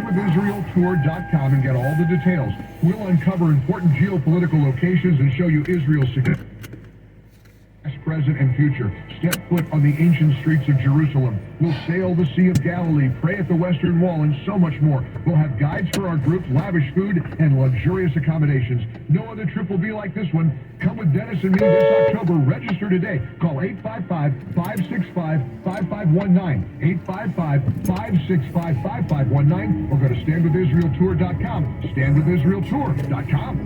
StandWithIsraelTour.com and get all the details. We'll uncover important geopolitical locations and show you Israel's significance. Present and future. Step foot on the ancient streets of Jerusalem. We'll sail the Sea of Galilee, pray at the Western Wall, and so much more. We'll have guides for our group, lavish food, and luxurious accommodations. No other trip will be like this one. Come with Dennis and me this October. Register today. Call 855-565-5519. 855-565-5519. Or go to StandWithIsraelTour.com. StandWithIsraelTour.com.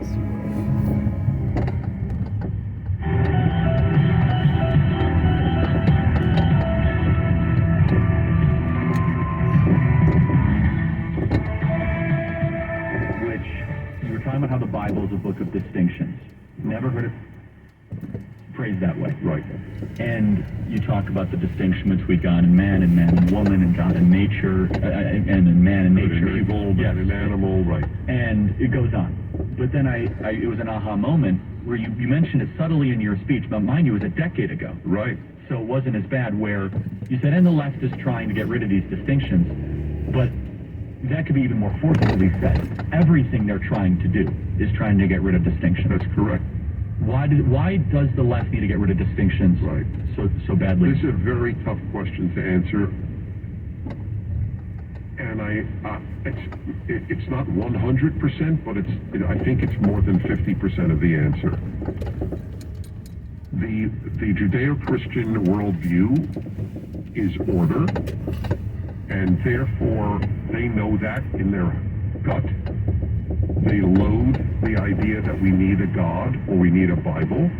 About how the Bible is a book of distinctions. Never heard it phrased that way. Right. And you talk about the distinction between God and man and woman, and God and nature, and man and nature. Good and evil, yes. an animal, right. And it goes on. But then it was an aha moment where you mentioned it subtly in your speech, but mind you, it was a decade ago. Right. So it wasn't as bad, where you said, and the left is trying to get rid of these distinctions, but that could be even more forcefully said. Everything they're trying to do is trying to get rid of distinctions. That's correct. Why does the left need to get rid of distinctions so badly? This is a very tough question to answer, and it's not 100%, but I think it's more than 50% of the answer. The Judeo-Christian worldview is order, and therefore they know that in their gut. They loathe the idea that we need a God or we need a Bible,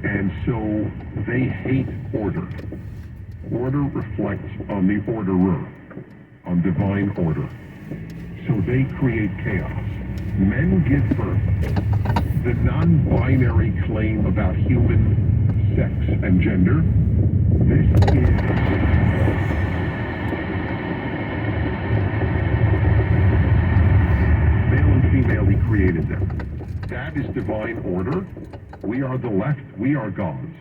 and so they hate order. Order reflects on the orderer, on divine order. So they create chaos. Men give birth. The non-binary claim about human sex and gender, this is female, he created them. That is divine order. We are the left. We are gods.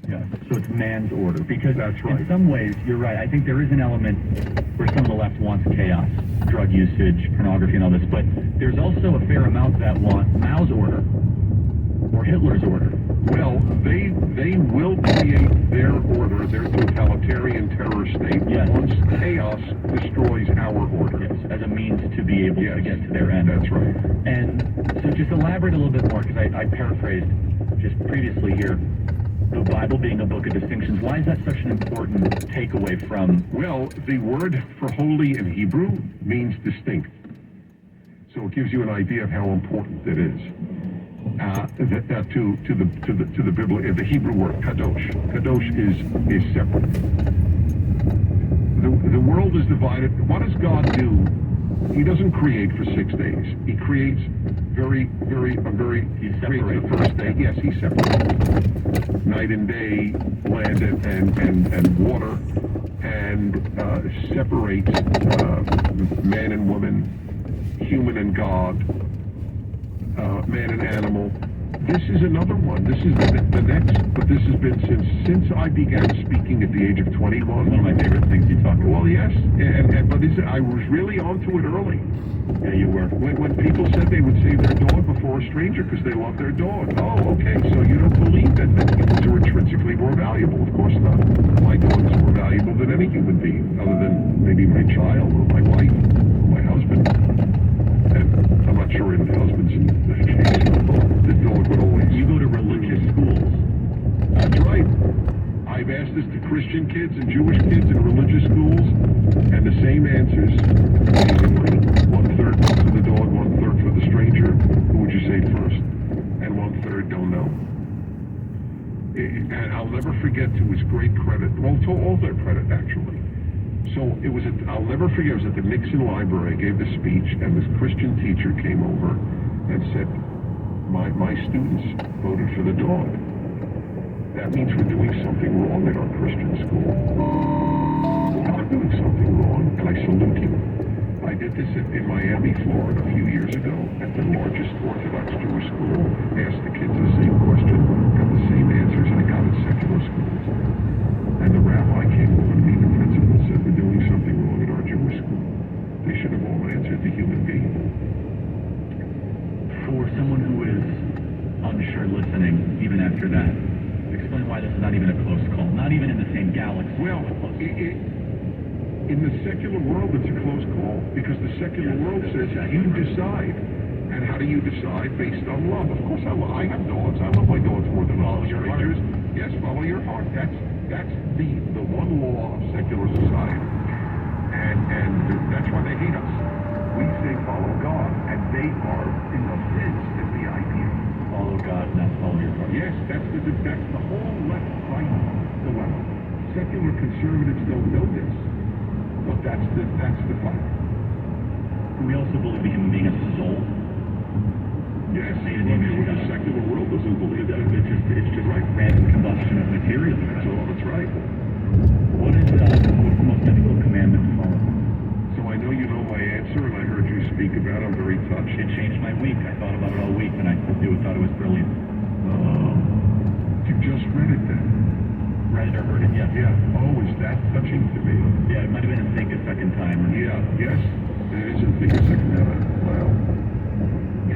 Yeah, so it's man's order. Because that's right. In some ways, you're right. I think there is an element where some of the left wants chaos, drug usage, pornography, and all this. But there's also a fair amount that want Mao's order or Hitler's order. Well, they will create their order, their totalitarian terror state, once chaos destroys our order. Yes, as a means to be able to get to their end. That's right. And so just elaborate a little bit more, because I paraphrased just previously here, the Bible being a book of distinctions. Why is that such an important takeaway from? Well, the word for holy in Hebrew means distinct. So it gives you an idea of how important it is. To the Hebrew word kadosh. Kadosh is separate. The world is divided. What does God do? He doesn't create for 6 days. He creates he creates the first day. Yes, he separates night and day, land and water, and separates man and woman, human and God, man and animal. This is another one. This is the next, but this has been since I began speaking at the age of 21. One of my favorite things you talk about. Well, yes, but I was really onto it early. Yeah, you were. When people said they would save their dog before a stranger because they love their dog. Oh, okay, so you don't believe that humans are intrinsically more valuable? Of course not. My dog is more valuable than any human being, other than maybe my child or my wife or my husband. And I'm not sure in husbands in this case, the dog would always... You go to religious schools. That's right. I've asked this to Christian kids and Jewish kids in religious schools, and the same answers, amazingly. 1/3 for the dog, 1/3 for the stranger. Who would you say first? And 1/3 don't know. And I'll never forget, to his great credit, well, to all their credit, actually. So I'll never forget, it was at the Nixon Library. I gave the speech, and this Christian teacher came over and said, my students voted for the dog. That means we're doing something wrong in our Christian school. We are doing something wrong, and I salute you. I did this in Miami, Florida, a few years ago, at the largest Orthodox Jewish school. Asked the kids the same question, got the same answers I got at secular schools. And the rabbi came over to me, the principal, said, we're doing something wrong in our Jewish school. They should have all answered galaxies. Well, in the secular world, it's a close call because the secular world says you decide. And how do you decide? Based on love. Of course, I have dogs. I love my dogs more than all strangers. Yes, follow your heart. That's the one law of secular society. And that's why they hate us. We say follow God, and they are in the midst of the idea. Follow God, not follow your heart. Yes, that's the whole left-right dilemma. Secular conservatives don't know this, but that's the fight. We also believe the human being has a soul. Yes, the secular world doesn't believe that. It's just Right, random combustion of material. that's right. What's the most difficult commandment to follow? So I know you know my answer, and I heard you speak about it. I'm very touched. It changed my week. I thought about it all week, and I thought it was brilliant. You just read it then? Read it or heard it, yes. Yeah. Oh, is that touching to me? Yeah, it might have been a think a second time. Yeah. Yes. It is a think a second now. Wow.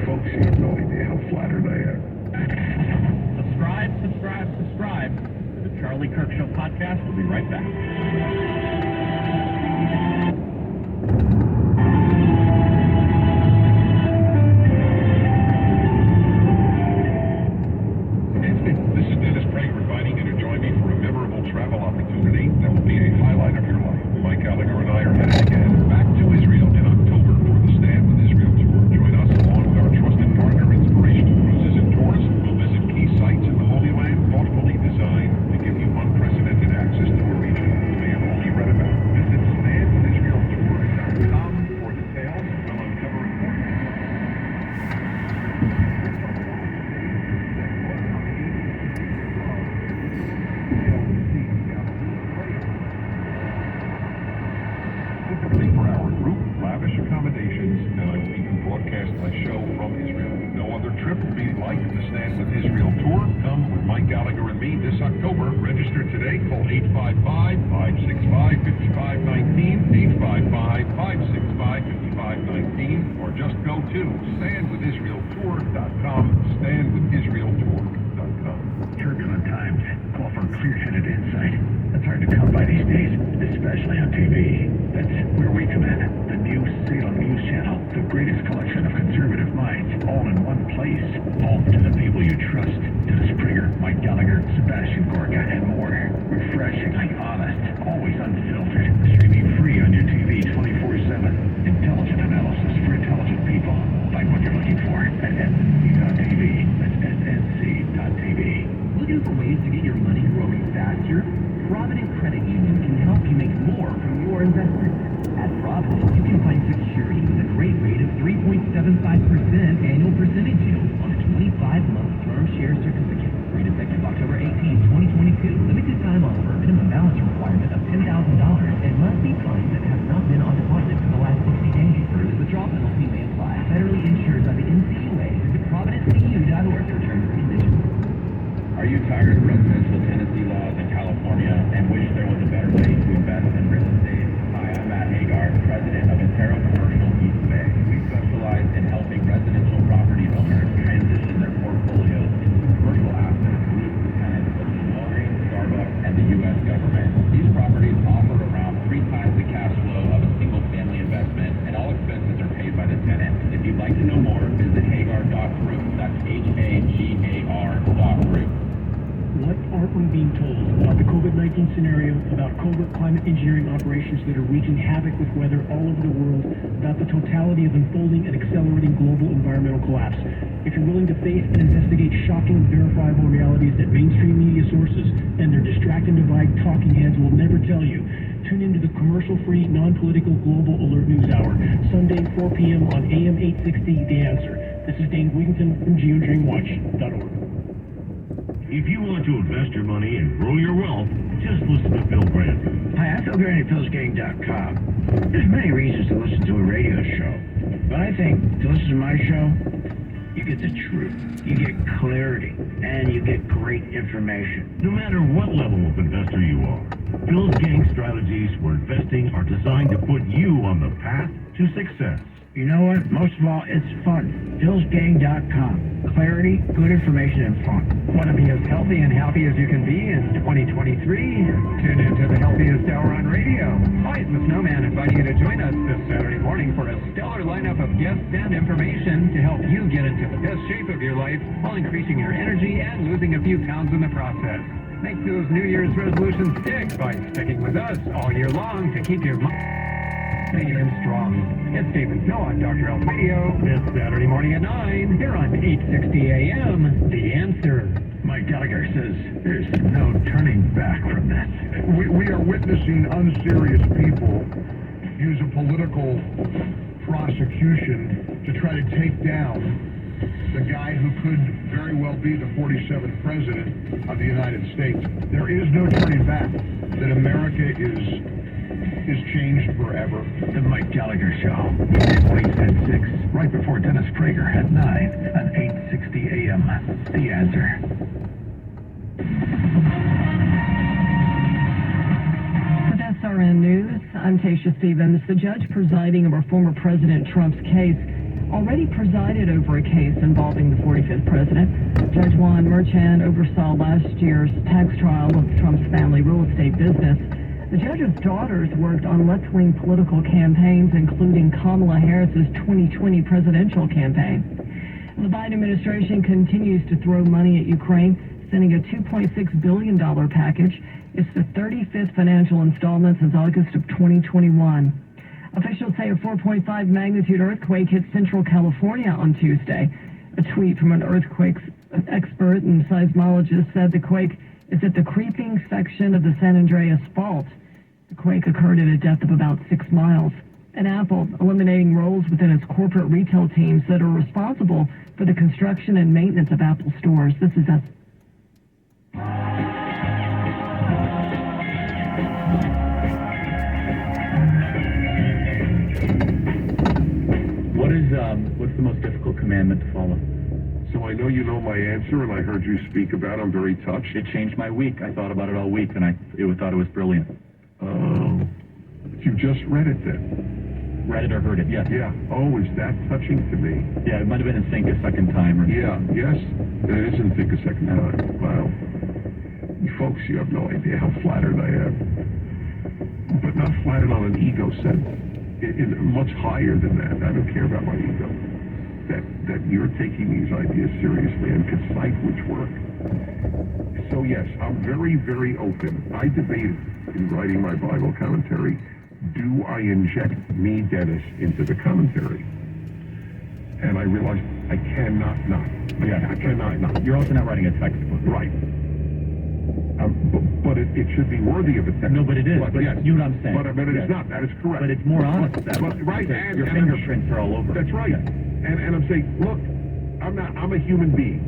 Folks, you have no idea how flattered I am. Subscribe to the Charlie Kirk Show podcast. We'll be right back. This is Dennis Prager inviting you to join me for a memorable travel opportunity that will be a highlight of your life. Mike Gallagher and I are headed again back to Israel in October for the Stand with Israel tour. Join us along with our trusted partner, Inspirational Cruises and Tours. We'll visit key sites in the Holy Land, thoughtfully designed to give you unprecedented access to a region you may have only read about. Visit StandWithIsraelTour.com for details. We'll uncover important for our group, lavish accommodations, and I will even broadcast my show from Israel. No other trip will be like the Stand with Israel tour. Come with Mike Gallagher and me this October. Register today. Call 855-565-5519, 855-565-5519, or just go to StandWithIsraelTour.com, StandWithIsraelTour.com. Turbulent times call for clear-headed insight. That's hard to come by these days, especially on TV. That's where we come in. The new Salem News Channel, the greatest collection of conservative minds, all in one place. Home to the people you trust. Dennis Prager, Mike Gallagher, Sebastian Gorka, and more. Refreshingly honest, always unfiltered. Streaming free on your TV 24/7. Intelligent analysis for intelligent people. Find what you're looking for at SNC.TV. That's SNC.TV. Looking for ways to get your money growing faster? Provident Credit Union can help you make more from your investments. At Provident, you can find security with a great rate of 3.75% annual percentage yield on a 25-month term share certificate. Rate effective October 18, 2022. Limited time offer. Minimum balance requirement of $10,000 and must be funds that have not been on deposit for the last 60 days. Early withdrawal penalty may apply. Federally insured by the NCUA. Visit providentcu.org for terms and conditions. Are you tired of residential tenancy laws in California and wish there was a better way to invest in real estate? Hi, I'm Matt Hagar, president of Intero Commercial East Bay. We specialize in helping residential property owners transition their portfolios into commercial assets leased to tenants such as Walgreens, Starbucks, and the U.S. government. These properties offer around 3 times the cash flow of a single-family investment, and all expenses are paid by the tenant. If you'd like to know more, visit Hagar.group. That's Hagar.group. What aren't we being told about the COVID-19 scenario, about covert climate engineering operations that are wreaking havoc with weather all over the world, about the totality of unfolding and accelerating global environmental collapse? If you're willing to face and investigate shocking, verifiable realities that mainstream media sources and their distract and divide talking heads will never tell you, tune into the commercial-free, non-political Global Alert News Hour, Sunday, 4 p.m. on AM 860, The Answer. This is Dane Wigington from geoengineeringwatch.org. If you want to invest your money and grow your wealth, just listen to Phil Grant. Hi, I'm Phil Grant at philsgang.com. There's many reasons to listen to a radio show, but I think to listen to my show, you get the truth, you get clarity, and you get great information. No matter what level of investor you are, Phil's Gang strategies for investing are designed to put you on the path to success. You know what? Most of all, it's fun. BillsGang.com. Clarity, good information, and fun. Want to be as healthy and happy as you can be in 2023? Tune into the healthiest hour on radio. Hi, it's the Snowman inviting you to join us this Saturday morning for a stellar lineup of guests and information to help you get into the best shape of your life while increasing your energy and losing a few pounds in the process. Make those New Year's resolutions stick by sticking with us all year long to keep your mind and strong. It's David Snow on Dr. Health Radio this Saturday morning at 9 here on 860 AM. The Answer. Mike Gallagher says there's no turning back from this. We are witnessing unserious people use a political prosecution to try to take down the guy who could very well be the 47th president of the United States. There is no turning back. That America is changed forever. The Mike Gallagher Show. Weekdays at 6, right before Dennis Prager at 9 on 860 AM. The Answer. With SRN News, I'm Tasha Stevens. The judge presiding over former President Trump's case already presided over a case involving the 45th president. Judge Juan Merchan oversaw last year's tax trial of Trump's family real estate business. The judge's daughters worked on left-wing political campaigns, including Kamala Harris's 2020 presidential campaign. The Biden administration continues to throw money at Ukraine, sending a $2.6 billion package. It's the 35th financial installment since August of 2021. Officials say a 4.5 magnitude earthquake hit central California on Tuesday. A tweet from an earthquake expert and seismologist said the quake is at the creeping section of the San Andreas Fault. The quake occurred at a depth of about 6 miles. And Apple eliminating roles within its corporate retail teams that are responsible for the construction and maintenance of Apple stores. This is us. What's the most difficult commandment to follow? So I know you know my answer, and I heard you speak about it. I'm very touched. It changed my week. I thought about it all week, and I thought it was brilliant. Oh, you just read it then? Read it or heard it? Yes. Yeah. Oh, is that touching to me? Yeah, it might have been in sync a second time. Or Yeah. Yes. It is in sync a second time. Wow. You folks, you have no idea how flattered I am. But not flattered on an ego sense. Much higher than that. I don't care about my ego. That you're taking these ideas seriously and could cite which work. So yes, I'm very, very open. I debated in writing my Bible commentary, do I inject me, Dennis, into the commentary? And I realized I cannot not. I cannot not. You're also not writing a textbook. Right. But it should be worthy of a textbook. No, but it is. But yes. you know what I'm saying. But it is not. That is correct. But it's more honest that way. Right. And your fingerprints are all over. That's right. Yeah. And I'm saying, look, I'm a human being.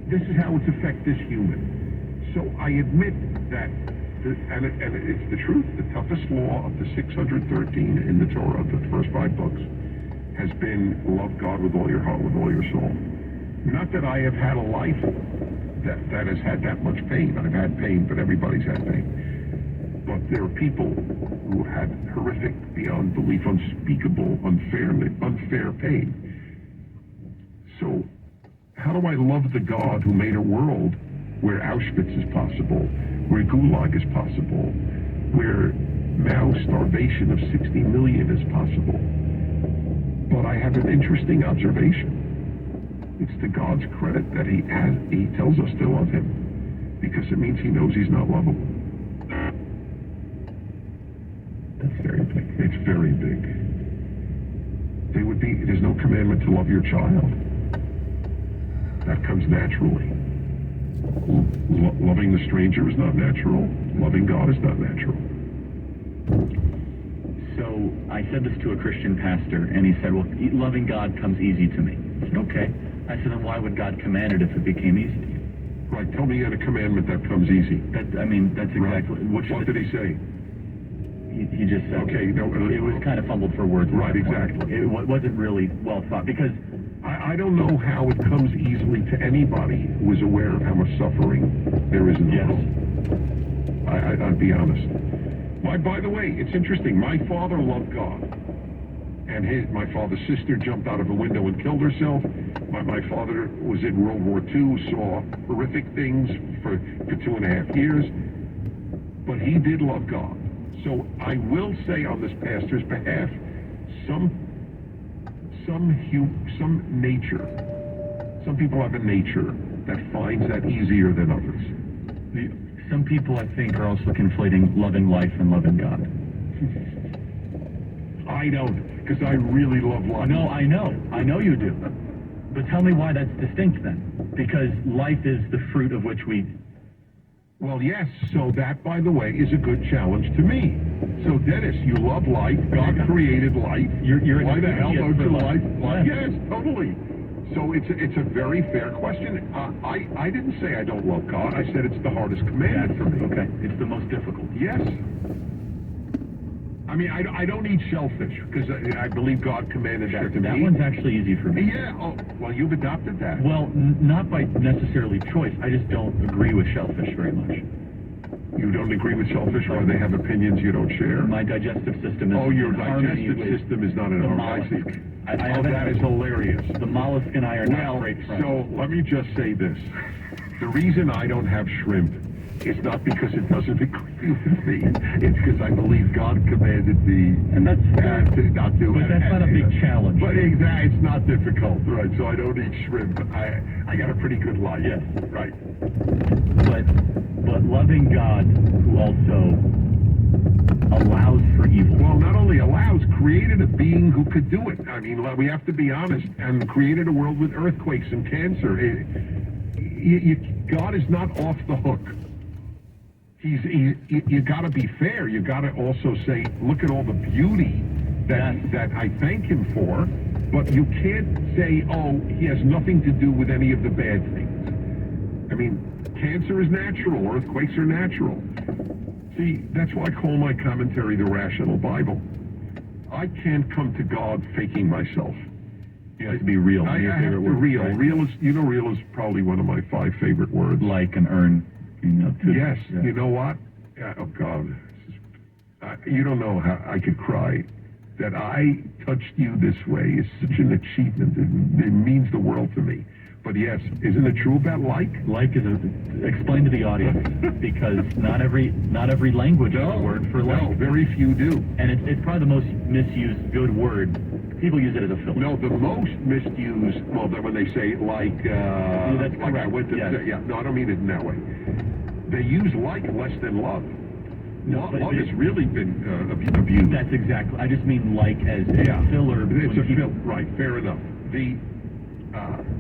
This is how it's affect this human. So I admit that, and it's the truth, the toughest law of the 613 in the Torah, the first 5 books, has been love God with all your heart, with all your soul. Not that I have had a life that has had that much pain. I've had pain, but everybody's had pain. But there are people who had horrific, beyond belief, unspeakable, unfair pain. So how do I love the God who made a world where Auschwitz is possible, where Gulag is possible, where now starvation of 60 million is possible? But I have an interesting observation. It's to God's credit that he tells us to love him, because it means he knows he's not lovable. That's very big. It's very big. There's no commandment to love your child. That comes naturally. Loving the stranger is not natural. Loving God is not natural. So I said this to a Christian pastor, and he said, well, loving God comes easy to me. I said, okay. I said, then why would God command it if it became easy to you? Right, tell me a commandment that comes easy. That's exactly. Right. What did he say? He just said, okay, no, it was kind of fumbled for words. Right, exactly. It wasn't really well thought, because I don't know how it comes easily to anybody who is aware of how much suffering there is in the world. I'd be honest. By the way, it's interesting. My father loved God, and my father's sister jumped out of a window and killed herself. My father was in World War II, saw horrific things for 2.5 years, but he did love God. So I will say on this pastor's behalf, some people have a nature that finds that easier than others. Some people, I think, are also conflating loving life and loving God. I don't, because I really love life. No, I know you do. But tell me why that's distinct then. Because life is the fruit of which we... Well, yes, so that, by the way, is a good challenge to me. So, Dennis, you love life. God created life. You're Why the hell don't you life? like? Yes, totally. So it's a very fair question. I didn't say I don't love God. I said it's the hardest commandment for me. Okay, it's the most difficult. Yes. I mean, I don't eat shellfish because I believe God commanded that to me. That one's actually easy for me. Yeah. Oh, well, you've adopted that. Well, not by necessarily choice. I just don't agree with shellfish very much. You don't agree with shellfish, or they have opinions you don't share? My digestive system is your in harmony digestive with system is not in the harmony. mollusk. That is hilarious. The mollusk and I are not great friends. So let me just say this. The reason I don't have shrimp is not because it doesn't agree with me. It's because I believe God commanded me and that's to not do it. But that's not a big challenge. But exactly, it's not difficult, right? So I don't eat shrimp. I got a pretty good life. Yes. Right. But loving God, who also allows for evil. Well, not only allows, created a being who could do it. I mean, we have to be honest, and created a world with earthquakes and cancer. God is not off the hook. You got to be fair. You got to also say, look at all the beauty that I thank him for, but you can't say, oh, he has nothing to do with any of the bad things. I mean, cancer is natural. Earthquakes are natural. See, that's why I call my commentary the Rational Bible. I can't come to God faking myself. You have to be real. I have to real. Right? Real is probably one of my 5 favorite words. Like and earn. Yes. Yeah. You know what? Oh, God. You don't know how I could cry. That I touched you this way is such an achievement. It means the world to me. But yes, isn't it true about like? Like is explain to the audience, because not every language has a word for like. No, very few do. And it's probably the most misused good word. People use it as a filler. No, the most misused, well, when they say like, that's like correct. I went to, yes. No, I don't mean it in that way. They use like less than love. No, love has really been abused. That's exactly. I just mean like as a filler. It's a filler, right? Fair enough.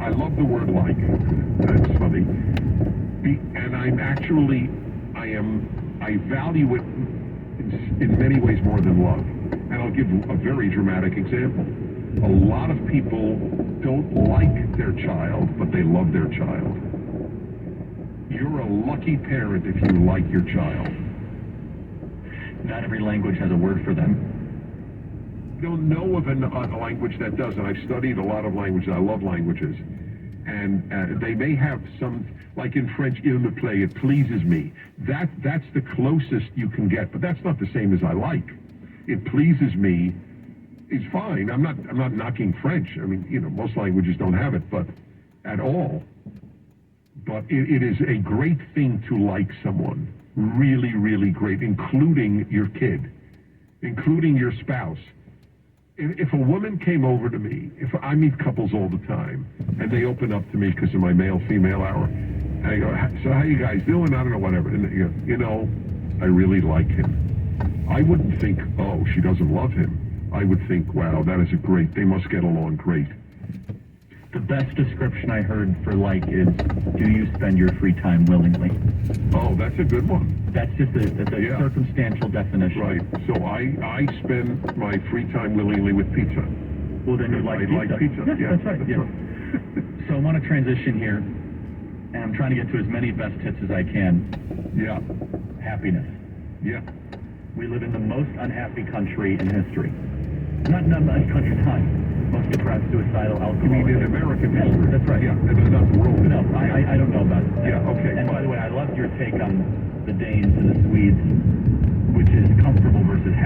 I love the word like. That's funny. And I value it in many ways more than love. And I'll give a very dramatic example. A lot of people don't like their child, but they love their child. You're a lucky parent if you like your child. Not every language has a word for them. I don't know of a language that doesn't. I've studied a lot of languages. I love languages. And they may have some, like in French, il me plaît, it pleases me. That's the closest you can get, but that's not the same as I like. It pleases me is fine. I'm not knocking French. I mean, most languages don't have it, but at all. But it is a great thing to like someone. Really, really great, including your kid, including your spouse. If a woman came over to me, if I meet couples all the time, and they open up to me because of my male-female hour, and I go, so how you guys doing? I don't know, whatever. And they go, I really like him. I wouldn't think, oh, she doesn't love him. I would think, wow, that is they must get along great. The best description I heard for like is, do you spend your free time willingly? Oh, that's a good one. That's just a circumstantial definition. Right. So I spend my free time willingly with pizza. Well, then you like pizza. I like pizza. Yes, yeah, that's right. Yeah. So I want to transition here, and I'm trying to get to as many best hits as I can. Yeah. Happiness. Yeah. We live in the most unhappy country in history. Not country time. Most depressed, suicidal, alcoholic. You mean in American history? That's right. Yeah, not the world. No, I don't know about it. Yeah, okay. And by the way, I loved your take on the Danes and the Swedes, which is